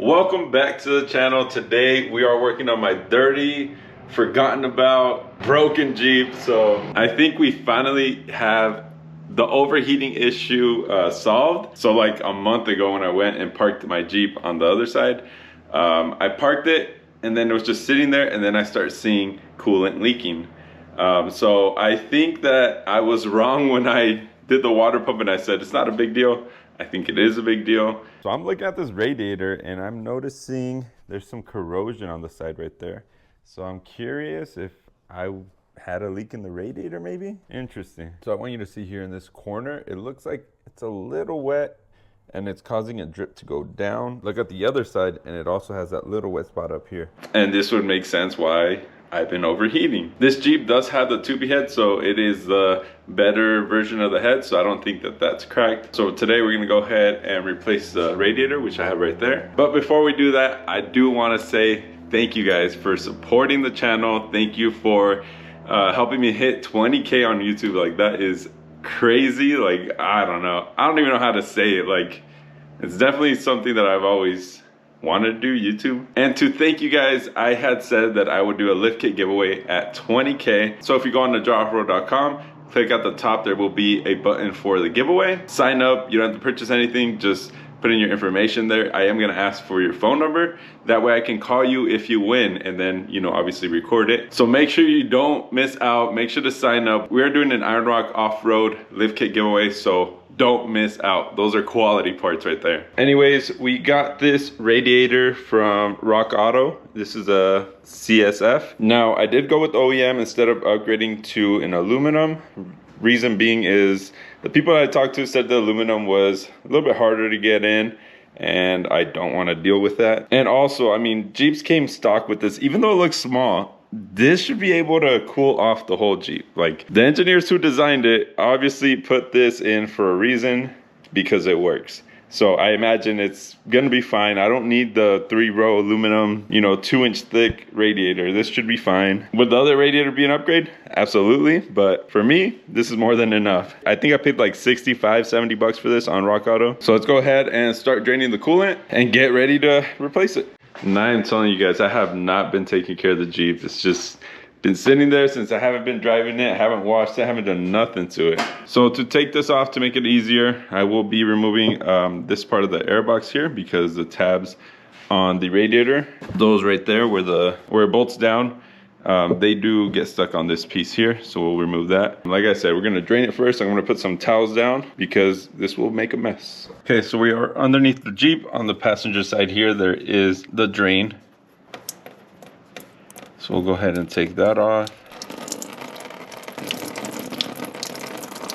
Welcome back to the channel. Today we are working on my dirty, forgotten about, broken Jeep. So I think we finally have the overheating issue solved. So like a month ago when I went and parked my Jeep on the other side, I parked it and then it was just sitting there, and then I started seeing coolant leaking. So I think that I was wrong when I did the water pump and I said it's not a big deal. I think it is a big deal. So I'm looking at this radiator and I'm noticing there's some corrosion on the side right there. So I'm curious if I had a leak in the radiator maybe? Interesting. So I want you to see here in this corner, it looks like it's a little wet and it's causing a drip to go down. Look at the other side and it also has that little wet spot up here. And this would make sense why I've been overheating. This Jeep does have the tubey head, so it is the better version of the head, so I don't think that that's cracked. So today we're gonna go ahead and replace the radiator, which I have right there. But before we do that, I do wanna say thank you guys for supporting the channel. Thank you for helping me hit 20K on YouTube. Like, that is crazy. Like, I don't know. I don't even know how to say it. Like, it's definitely something that I've always wanted to do, YouTube. And to thank you guys, I had said that I would do a lift kit giveaway at 20K. So if you go on to drawoffroad.com, click at the top, there will be a button for the giveaway. Sign up, you don't have to purchase anything, just put in your information there. I am gonna ask for your phone number. That way I can call you if you win and then, you know, obviously record it. So make sure you don't miss out. Make sure to sign up. We're doing an Iron Rock off-road lift kit giveaway, so don't miss out. Those are quality parts right there. Anyways, we got this radiator from Rock Auto. This is a CSF. Now, I did go with OEM instead of upgrading to an aluminum. Reason being is the people I talked to said the aluminum was a little bit harder to get in, and I don't want to deal with that. And also, I mean, Jeeps came stock with this. Even though it looks small, this should be able to cool off the whole Jeep. Like, the engineers who designed it obviously put this in for a reason, because it works. So I imagine it's gonna be fine. I don't need the 3-row aluminum, you know, 2-inch thick radiator. This should be fine. Would the other radiator be an upgrade? Absolutely. But for me, this is more than enough. I think I paid like 65, 70 bucks for this on Rock Auto. So let's go ahead and start draining the coolant and get ready to replace it. And I am telling you guys, I have not been taking care of the Jeep. It's just been sitting there since I haven't been driving it, haven't washed it, haven't done nothing to it. So to take this off, to make it easier, I will be removing this part of the air box here, because the tabs on the radiator, those right there where it bolts down, they do get stuck on this piece here, so we'll remove that. Like I said, we're gonna drain it first. I'm gonna put some towels down because this will make a mess. Okay, so we are underneath the Jeep. On the passenger side here, there is the drain. So we'll go ahead and take that off.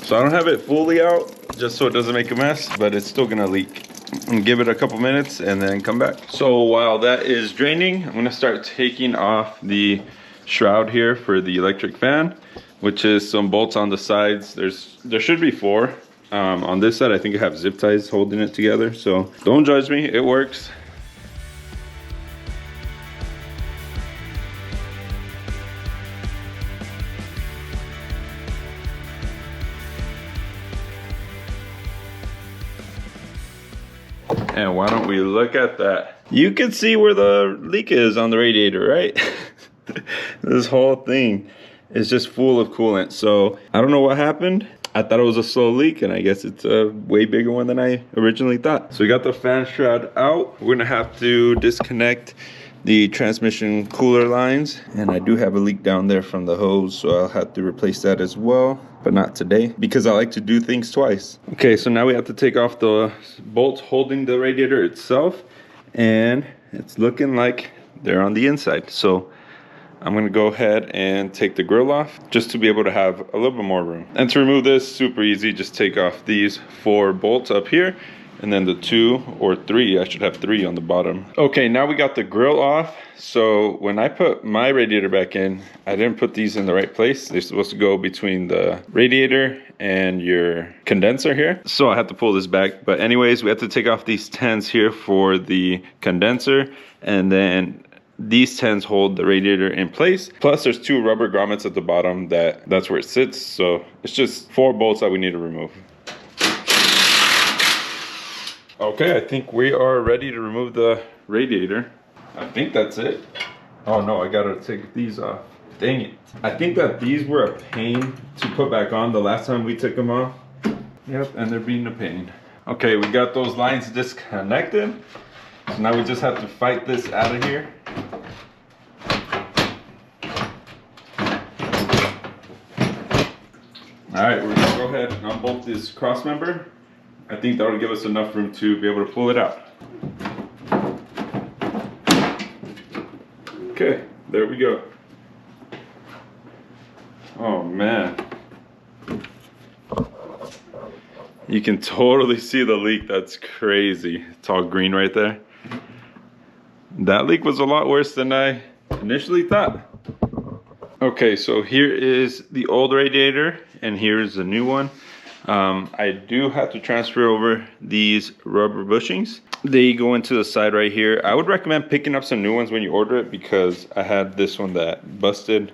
So I don't have it fully out, just so it doesn't make a mess, but it's still gonna leak. And give it a couple minutes and then come back. So while that is draining, I'm gonna start taking off the shroud here for the electric fan, which is some bolts on the sides. There should be 4. On this side, I think I have zip ties holding it together. So don't judge me, it works. And why don't we look at that? You can see where the leak is on the radiator, right? This whole thing is just full of coolant. So I don't know what happened. I thought it was a slow leak, and I guess it's a way bigger one than I originally thought. So we got the fan shroud out. We're gonna have to disconnect the transmission cooler lines, and I do have a leak down there from the hose, so I'll have to replace that as well, but not today because I like to do things twice. Okay, so now we have to take off the bolts holding the radiator itself, and it's looking like they're on the inside. So I'm gonna go ahead and take the grill off just to be able to have a little bit more room. And to remove this, super easy, just take off these 4 bolts up here, and then the 2 or 3, I should have 3 on the bottom. Okay, now we got the grill off. So when I put my radiator back in, I didn't put these in the right place. They're supposed to go between the radiator and your condenser here. So I had to pull this back. But anyways, we have to take off these 10s here for the condenser, and then these 10s hold the radiator in place. Plus there's 2 rubber grommets at the bottom that's where it sits. So it's just 4 bolts that we need to remove. Okay, I think we are ready to remove the radiator. I think that's it. Oh no, I gotta take these off. Dang it. I think that these were a pain to put back on the last time we took them off. Yep, and they're being a pain. Okay, we got those lines disconnected. So now we just have to fight this out of here. All right, we're gonna go ahead and unbolt this cross member. I think that'll give us enough room to be able to pull it out. Okay, there we go. Oh man. You can totally see the leak. That's crazy. It's all green right there. That leak was a lot worse than I initially thought. Okay, so here is the old radiator and here's the new one. I do have to transfer over these rubber bushings. They go into the side right here. I would recommend picking up some new ones when you order it because I had this one that busted,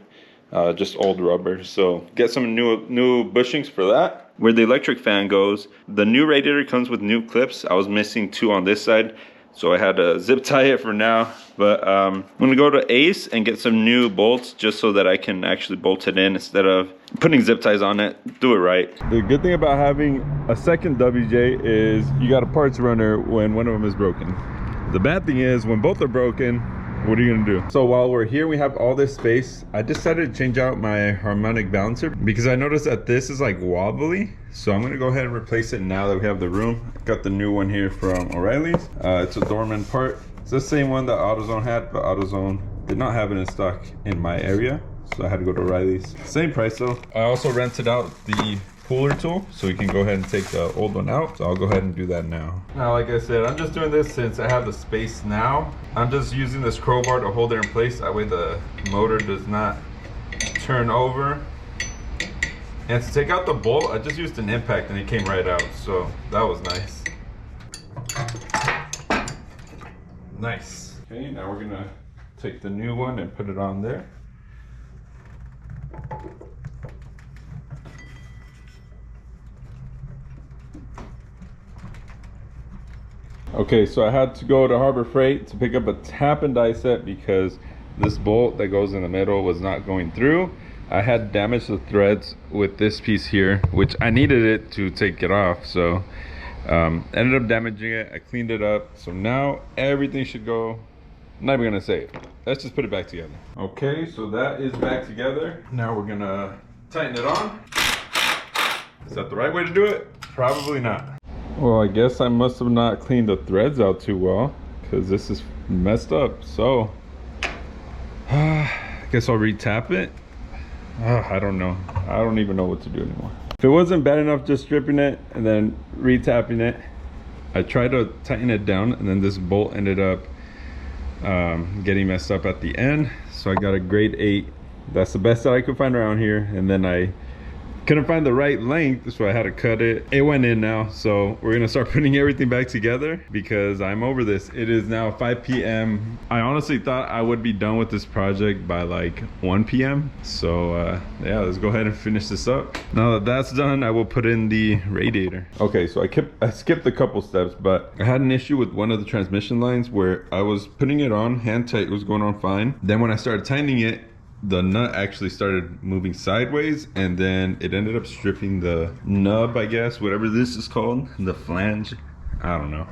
just old rubber. So get some new bushings for that. Where the electric fan goes, the new radiator comes with new clips. I was missing 2 on this side, so I had to zip tie it for now. But I'm gonna go to Ace and get some new bolts just so that I can actually bolt it in instead of putting zip ties on it. Do it right. The good thing about having a second WJ is you got a parts runner when one of them is broken. The bad thing is when both are broken, what are you gonna do? So while we're here, we have all this space. I decided to change out my harmonic balancer because I noticed that this is like wobbly. So I'm gonna go ahead and replace it now that we have the room. Got the new one here from O'Reilly's. It's a Dorman part. It's the same one that AutoZone had, but AutoZone did not have it in stock in my area. So I had to go to O'Reilly's. Same price though. I also rented out the puller tool so you can go ahead and take the old one out. So I'll go ahead and do that now. Now, like I said, I'm just doing this since I have the space now. I'm just using this crowbar to hold it in place. That way the motor does not turn over. And to take out the bolt, I just used an impact and it came right out. So that was nice. Nice. Okay, now we're gonna take the new one and put it on there. Okay, so I had to go to Harbor Freight to pick up a tap and die set because this bolt that goes in the middle was not going through. I had damaged the threads with this piece here, which I needed it to take it off. So ended up damaging it. I cleaned it up. So now everything should go. I'm not even gonna say it. Let's just put it back together. Okay, so that is back together. Now we're gonna tighten it on. Is that the right way to do it? Probably not. Well, I guess I must have not cleaned the threads out too well because this is messed up. So I guess I'll re-tap it. I don't know. I don't even know what to do anymore. If it wasn't bad enough just stripping it and then re-tapping it, I tried to tighten it down and then this bolt ended up getting messed up at the end. So I got a grade 8. That's the best that I could find around here. And then I couldn't find the right length, so I had to cut it. It went in now, so we're gonna start putting everything back together because I'm over this. It is now 5 p.m. I honestly thought I would be done with this project by like 1 p.m. So yeah, let's go ahead and finish this up. Now that that's done, I will put in the radiator. Okay, so I skipped a couple steps, but I had an issue with one of the transmission lines where I was putting it on hand tight, it was going on fine. Then when I started tightening it, the nut actually started moving sideways and then it ended up stripping the nub, I guess, whatever this is called, the flange, I don't know.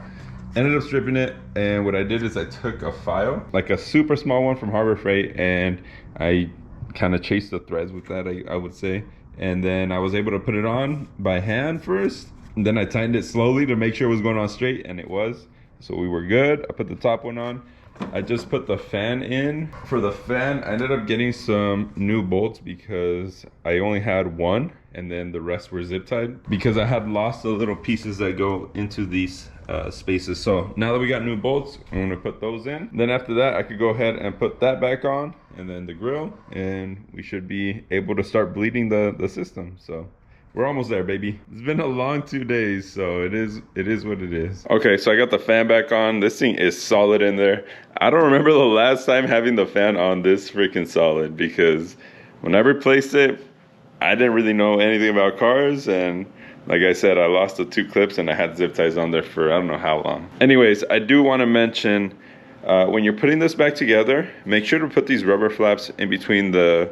Ended up stripping it, and what I did is I took a file, like a super small one from Harbor Freight, and I kind of chased the threads with that, I would say. And then I was able to put it on by hand first, and then I tightened it slowly to make sure it was going on straight, and it was. So we were good. I put the top one on. I just put the fan in. For the fan, I ended up getting some new bolts because I only had one and then the rest were zip tied because I had lost the little pieces that go into these spaces. So now that we got new bolts, I'm gonna put those in. Then after that, I could go ahead and put that back on and then the grill, and we should be able to start bleeding the system. So we're almost there, baby. It's been a long 2 days, so it is what it is. Okay, so I got the fan back on. This thing is solid in there. I don't remember the last time having the fan on this freaking solid because when I replaced it, I didn't really know anything about cars, and Like I said, I lost the 2 clips and I had zip ties on there for I don't know how long. Anyways, I do want to mention when you're putting this back together, make sure to put these rubber flaps in between the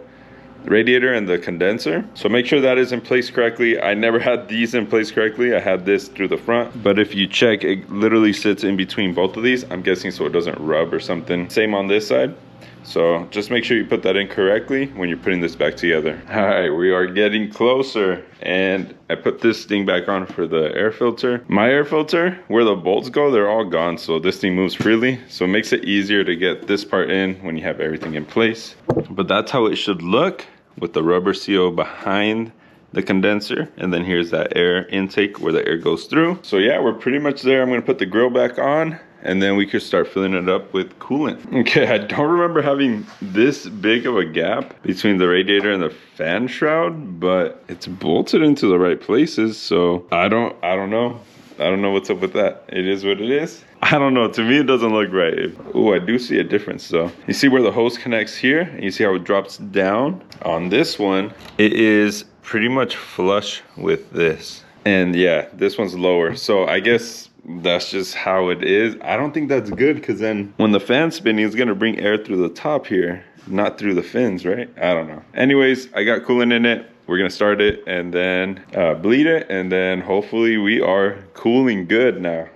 radiator and the condenser. So make sure that is in place correctly. I never had these in place correctly. I had this through the front, but if you check, it literally sits in between both of these. I'm guessing so it doesn't rub or something. Same on this side. So just make sure you put that in correctly when you're putting this back together. All right, we are getting closer, and I put this thing back on for the air filter. My air filter, where the bolts go, they're all gone, so this thing moves freely. So it makes it easier to get this part in when you have everything in place. But that's how it should look with the rubber seal behind the condenser, and then here's that air intake where the air goes through. So yeah, we're pretty much there. I'm gonna put the grill back on, and then we could start filling it up with coolant. Okay, I don't remember having this big of a gap between the radiator and the fan shroud, but it's bolted into the right places, so I don't know. I don't know what's up with that. It is what it is. I don't know, to me it doesn't look right. Oh, I do see a difference though. You see where the hose connects here, and you see how it drops down? On this one, it is pretty much flush with this. And yeah, this one's lower. So I guess that's just how it is. I don't think that's good, because then when the fan's spinning, it's gonna bring air through the top here, not through the fins, right? I don't know. Anyways, I got coolant in it. We're gonna start it and then bleed it, and then hopefully we are cooling good now.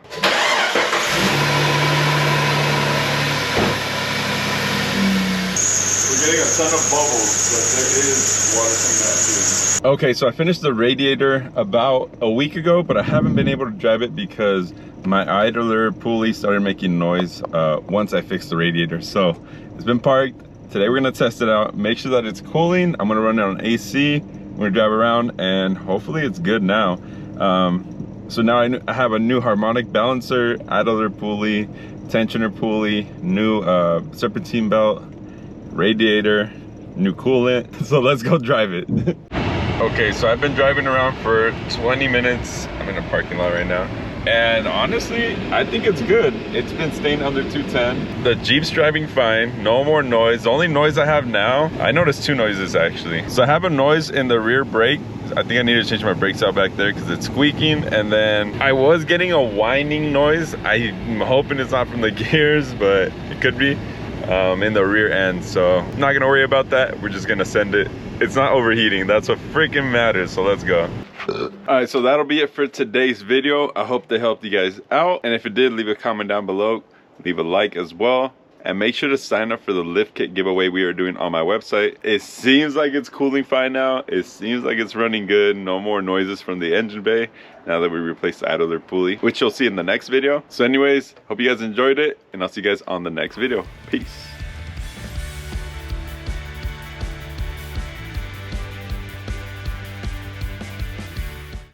We're getting a ton of bubbles, but there is water coming out too. Okay, so I finished the radiator about a week ago, but I haven't been able to drive it because my idler pulley started making noise once I fixed the radiator. So it's been parked. Today we're gonna test it out, make sure that it's cooling. I'm gonna run it on AC. I'm gonna drive around, and hopefully it's good now. So now I have a new harmonic balancer, idler pulley, tensioner pulley, new serpentine belt, radiator, new coolant. So let's go drive it. Okay, so I've been driving around for 20 minutes. I'm in a parking lot right now. And honestly, I think it's good. It's been staying under 210. The Jeep's driving fine, no more noise. The only noise I have now, I noticed 2 noises actually. So I have a noise in the rear brake. I think I need to change my brakes out back there because it's squeaking. And then I was getting a whining noise. I'm hoping it's not from the gears, but it could be in the rear end. So I'm not gonna worry about that. We're just gonna send it. It's not overheating. That's what freaking matters. So let's go. Alright, so that'll be it for today's video. I hope they helped you guys out, and if it did, leave a comment down below, leave a like as well, and make sure to sign up for the lift kit giveaway we are doing on my website. It seems like it's cooling fine now. It seems like it's running good. No more noises from the engine bay now that we replaced the idler pulley, which you'll see in the next video. So anyways, hope you guys enjoyed it, and I'll see you guys on the next video. Peace.